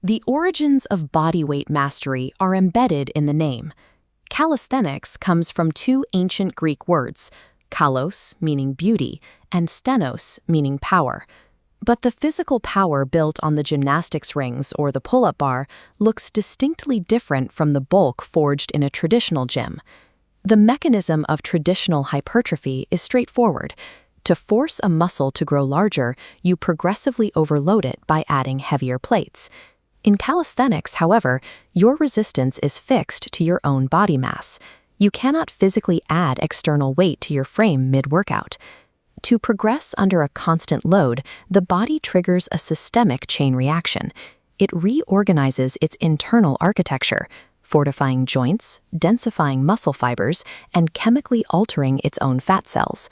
The origins of bodyweight mastery are embedded in the name. Calisthenics comes from two ancient Greek words, kalos, meaning beauty, and stenos, meaning power. But the physical power built on the gymnastics rings or the pull-up bar looks distinctly different from the bulk forged in a traditional gym. The mechanism of traditional hypertrophy is straightforward. To force a muscle to grow larger, you progressively overload it by adding heavier plates. In calisthenics, however, your resistance is fixed to your own body mass. You cannot physically add external weight to your frame mid-workout. To progress under a constant load, the body triggers a systemic chain reaction. It reorganizes its internal architecture, fortifying joints, densifying muscle fibers, and chemically altering its own fat cells.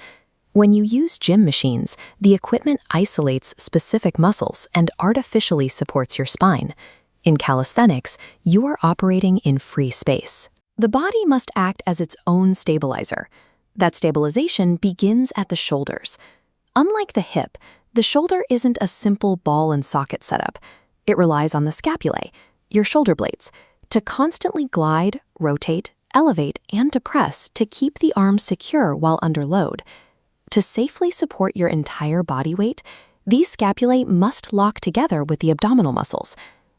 When you use gym machines, the equipment isolates specific muscles and artificially supports your spine. In calisthenics, you are operating in free space. The body must act as its own stabilizer. That stabilization begins at the shoulders. Unlike the hip, the shoulder isn't a simple ball and socket setup. It relies on the scapulae, your shoulder blades, to constantly glide, rotate, elevate, and depress to keep the arm secure while under load. To safely support your entire body weight, these scapulae must lock together with the abdominal muscles.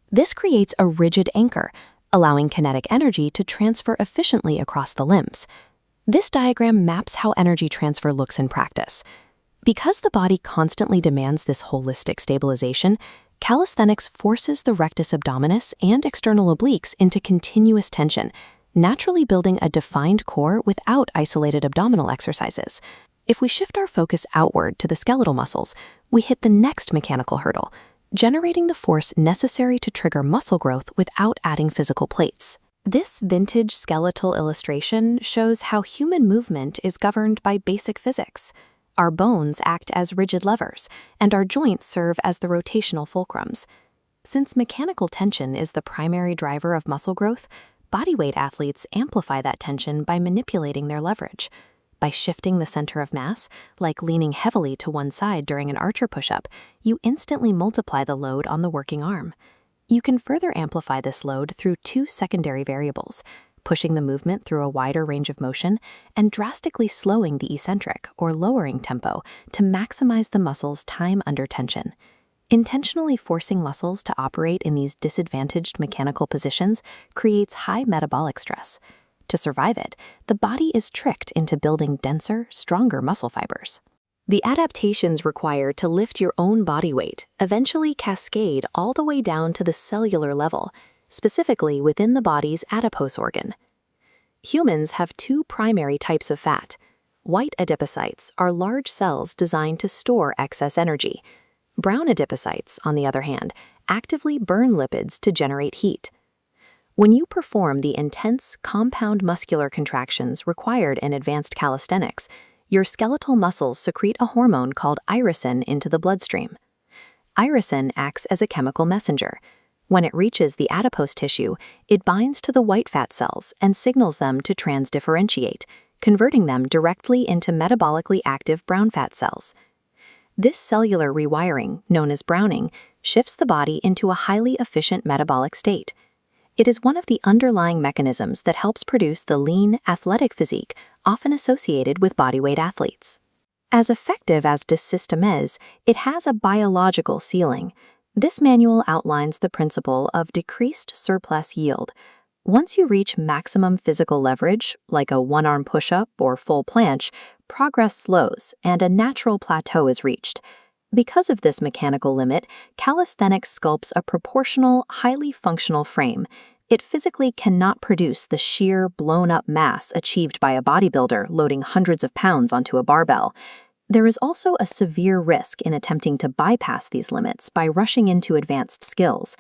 This creates a rigid anchor, allowing kinetic energy to transfer efficiently across the limbs. This diagram maps how energy transfer looks in practice. Because the body constantly demands this holistic stabilization, calisthenics forces the rectus abdominis and external obliques into continuous tension, naturally building a defined core without isolated abdominal exercises. If we shift our focus outward to the skeletal muscles, we hit the next mechanical hurdle, generating the force necessary to trigger muscle growth without adding physical plates. This vintage skeletal illustration shows how human movement is governed by basic physics. Our bones act as rigid levers, and our joints serve as the rotational fulcrums. Since mechanical tension is the primary driver of muscle growth, bodyweight athletes amplify that tension by manipulating their leverage. By shifting the center of mass, like leaning heavily to one side during an archer push-up, you instantly multiply the load on the working arm. You can further amplify this load through two secondary variables, pushing the movement through a wider range of motion and drastically slowing the eccentric or lowering tempo to maximize the muscle's time under tension. Intentionally forcing muscles to operate in these disadvantaged mechanical positions creates high metabolic stress. To survive it, the body is tricked into building denser, stronger muscle fibers. The adaptations required to lift your own body weight eventually cascade all the way down to the cellular level, specifically within the body's adipose organ. Humans have two primary types of fat. White adipocytes are large cells designed to store excess energy. Brown adipocytes, on the other hand, actively burn lipids to generate heat. When you perform the intense, compound muscular contractions required in advanced calisthenics, your skeletal muscles secrete a hormone called irisin into the bloodstream. Irisin acts as a chemical messenger. When it reaches the adipose tissue, it binds to the white fat cells and signals them to transdifferentiate, converting them directly into metabolically active brown fat cells. This cellular rewiring, known as browning, shifts the body into a highly efficient metabolic state. It is one of the underlying mechanisms that helps produce the lean, athletic physique often associated with bodyweight athletes. As effective as this system is, it has a biological ceiling. This manual outlines the principle of decreased surplus yield. Once you reach maximum physical leverage, like a one-arm push-up or full planche, progress slows and a natural plateau is reached. Because of this mechanical limit, calisthenics sculpts a proportional, highly functional frame. It physically cannot produce the sheer, blown-up mass achieved by a bodybuilder loading hundreds of pounds onto a barbell. There is also a severe risk in attempting to bypass these limits by rushing into advanced skills.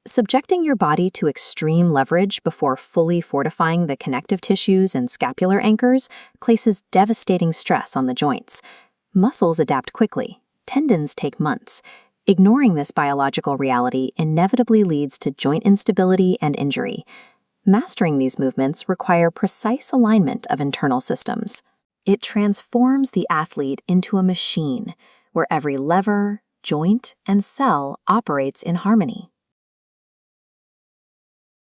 Subjecting your body to extreme leverage before fully fortifying the connective tissues and scapular anchors places devastating stress on the joints. Muscles adapt quickly. Tendons take months. Ignoring this biological reality inevitably leads to joint instability and injury. Mastering these movements require precise alignment of internal systems. It transforms the athlete into a machine where every lever, joint, and cell operates in harmony.